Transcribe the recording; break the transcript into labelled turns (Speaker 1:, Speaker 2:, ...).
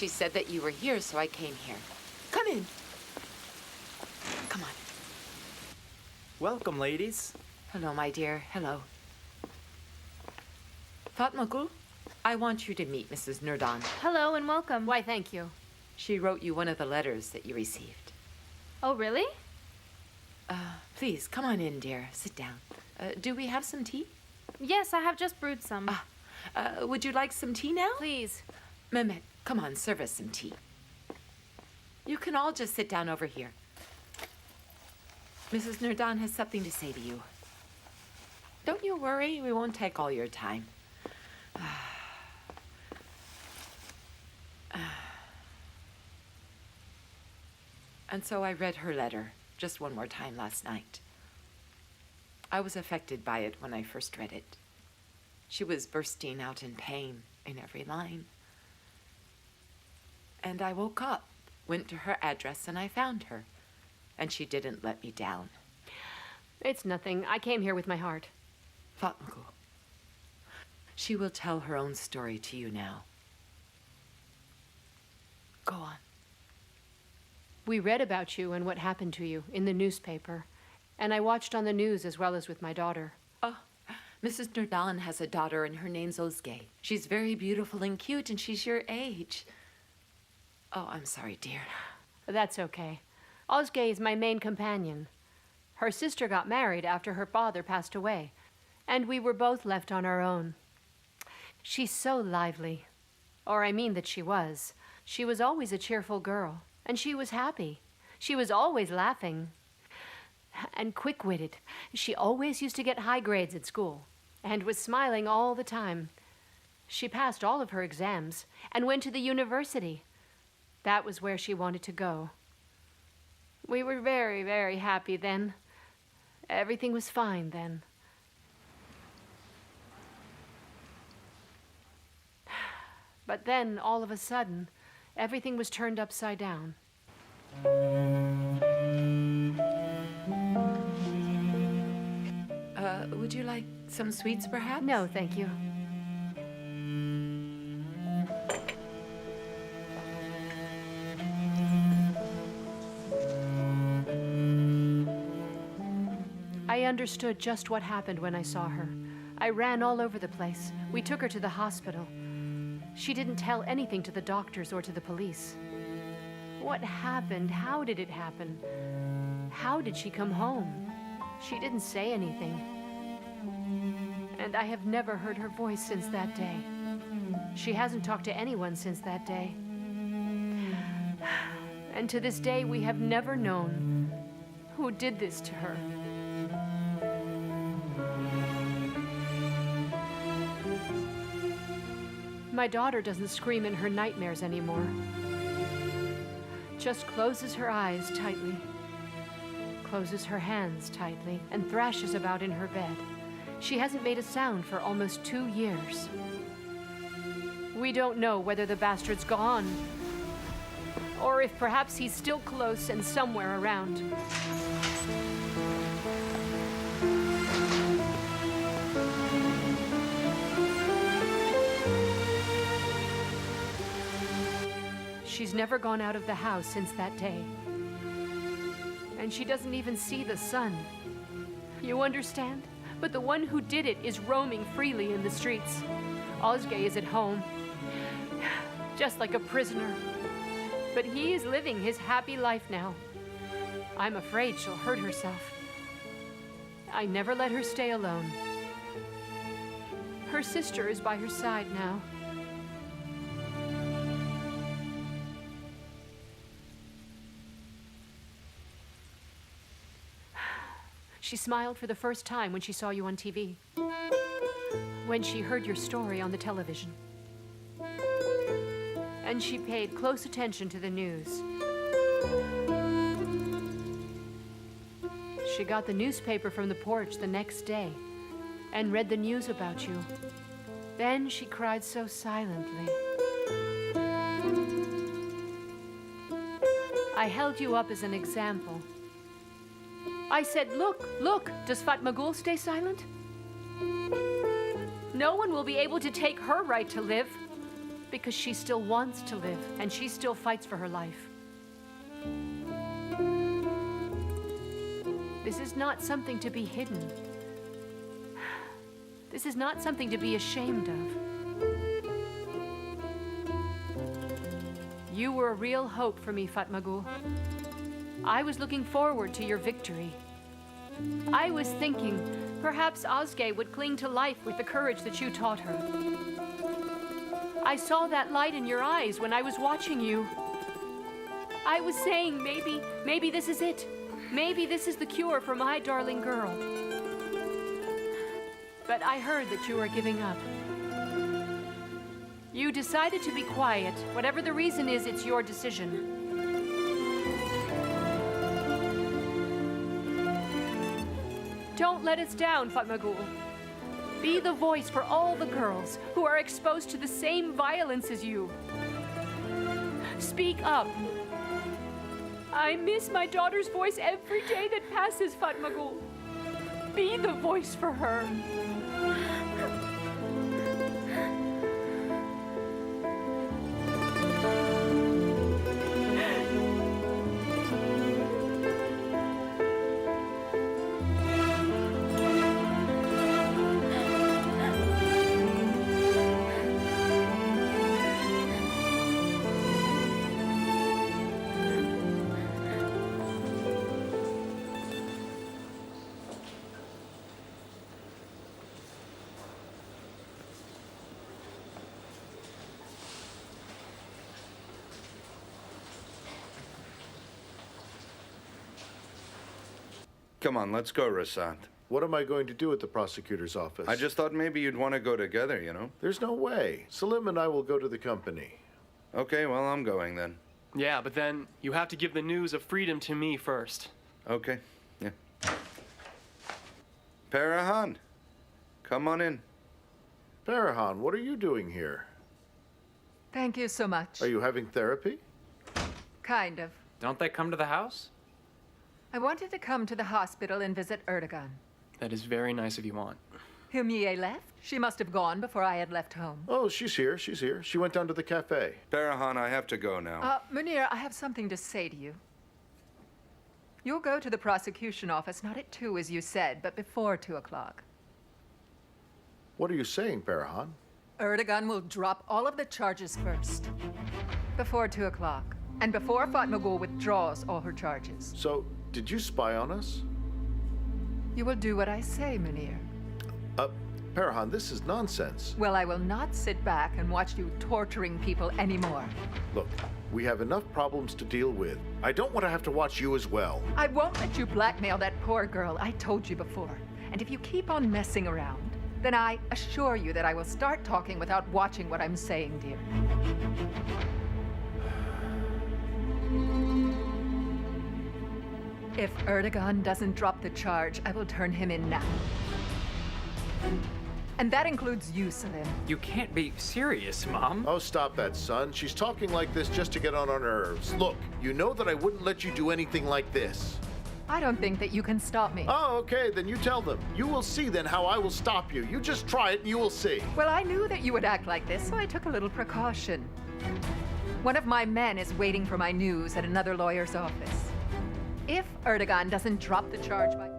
Speaker 1: She said that you were here, so I came here. Come in. Come on.
Speaker 2: Welcome, ladies.
Speaker 1: Hello, my dear. Hello. Fatmagul, I want you to meet Mrs. Nurdan.
Speaker 3: Hello and welcome. Why, thank you.
Speaker 1: She wrote you one of the letters that you received.
Speaker 3: Oh, really?
Speaker 1: Please, come on in, dear. Sit down. Do we have some tea?
Speaker 3: Yes, I have just brewed some.
Speaker 1: Would you like some tea now?
Speaker 3: Please.
Speaker 1: Mehmet, come on, serve us some tea. You can all just sit down over here. Mrs. Nurdan has something to say to you. Don't you worry, we won't take all your time. And so I read her letter just one more time last night. I was affected by it when I first read it. She was bursting out in pain in every line. And I woke up, went to her address, and I found her. And she didn't let me down.
Speaker 3: It's nothing. I came here with my heart.
Speaker 1: Fatmagul. She will tell her own story to you now. Go on.
Speaker 3: We read about you and what happened to you in the newspaper. And I watched on the news as well as with my daughter.
Speaker 1: Oh, Mrs. Nurdan has a daughter and her name's Ozge. She's very beautiful and cute and she's your age. Oh, I'm sorry, dear.
Speaker 3: That's okay. Ozge is my main companion. Her sister got married after her father passed away, and we were both left on our own. She's so lively. Or I mean that she was. She was always a cheerful girl, and she was happy. She was always laughing. And quick-witted. She always used to get high grades at school, and was smiling all the time. She passed all of her exams, and went to the university. That was where she wanted to go. We were very, very happy then. Everything was fine then. But then, all of a sudden, everything was turned upside down.
Speaker 1: Would you like some sweets, perhaps?
Speaker 3: No, thank you. I understood just what happened when I saw her. I ran all over the place. We took her to the hospital. She didn't tell anything to the doctors or to the police. What happened? How did it happen? How did she come home? She didn't say anything. And I have never heard her voice since that day. She hasn't talked to anyone since that day. And to this day, we have never known who did this to her. My daughter doesn't scream in her nightmares anymore. Just closes her eyes tightly, closes her hands tightly, and thrashes about in her bed. She hasn't made a sound for almost 2 years. We don't know whether the bastard's gone, or if perhaps he's still close and somewhere around. She's never gone out of the house since that day. And she doesn't even see the sun. You understand? But the one who did it is roaming freely in the streets. Ozge is at home, just like a prisoner. But he is living his happy life now. I'm afraid she'll hurt herself. I never let her stay alone. Her sister is by her side now. She smiled for the first time when she saw you on TV. When she heard your story on the television. And she paid close attention to the news. She got the newspaper from the porch the next day and read the news about you. Then she cried so silently. I held you up as an example. I said, look, look, does Fatmagul stay silent? No one will be able to take her right to live. because she still wants to live and she still fights for her life. This is not something to be hidden. This is not something to be ashamed of. You were a real hope for me, Fatmagul. I was looking forward to your victory. I was thinking perhaps Özge would cling to life with the courage that you taught her. I saw that light in your eyes when I was watching you. I was saying, maybe this is it. Maybe this is the cure for my darling girl. But I heard that you were giving up. You decided to be quiet. Whatever the reason is, it's your decision. Don't let us down, Fatmagul. Be the voice for all the girls who are exposed to the same violence as you. Speak up. I miss my daughter's voice every day that passes, Fatmagul. Be the voice for her.
Speaker 2: Come on, let's go, Rasat.
Speaker 4: What am I going to do at the prosecutor's office?
Speaker 2: I just thought maybe you'd want to go together, you know?
Speaker 4: There's no way. Salim and I will go to the company.
Speaker 2: Okay, well, I'm going then.
Speaker 5: Yeah, but then you have to give the news of freedom to me first.
Speaker 2: Okay, yeah. Parahan, come on in.
Speaker 4: Farrahan, what are you doing here?
Speaker 6: Thank you so much.
Speaker 4: Are you having therapy?
Speaker 6: Kind of.
Speaker 7: Don't they come to the house?
Speaker 6: I wanted to come to the hospital and visit Erdogan.
Speaker 5: That is very nice of you, Aunt.
Speaker 6: Humiye left? She must have gone before I had left home.
Speaker 4: Oh, she's here. She's here. She went down to the cafe.
Speaker 2: Parahan, I have to go now.
Speaker 6: Munir, I have something to say to you. You'll go to the prosecution office, not at 2 as you said, but before 2 o'clock.
Speaker 4: What are you saying, Farrahan?
Speaker 6: Erdogan will drop all of the charges first. Before 2 o'clock. And before Fatmagul withdraws all her charges.
Speaker 4: So, did you spy on us?
Speaker 6: You will do what I say, Munir.
Speaker 4: Farrahan, this is nonsense.
Speaker 6: Well, I will not sit back and watch you torturing people anymore.
Speaker 4: Look, we have enough problems to deal with. I don't want to have to watch you as well.
Speaker 6: I won't let you blackmail that poor girl. I told you before. And if you keep on messing around, then I assure you that I will start talking without watching what I'm saying, dear. If Erdogan doesn't drop the charge, I will turn him in now. And that includes you, Salim.
Speaker 7: You can't be serious, Mom.
Speaker 4: Oh, stop that, son. She's talking like this just to get on our nerves. Look, you know that I wouldn't let you do anything like this.
Speaker 6: I don't think that you can stop me.
Speaker 4: Oh, okay, then you tell them. You will see then how I will stop you. You just try it and you will see.
Speaker 6: Well, I knew that you would act like this, so I took a little precaution. One of my men is waiting for my news at another lawyer's office. If Erdogan doesn't drop the charge by...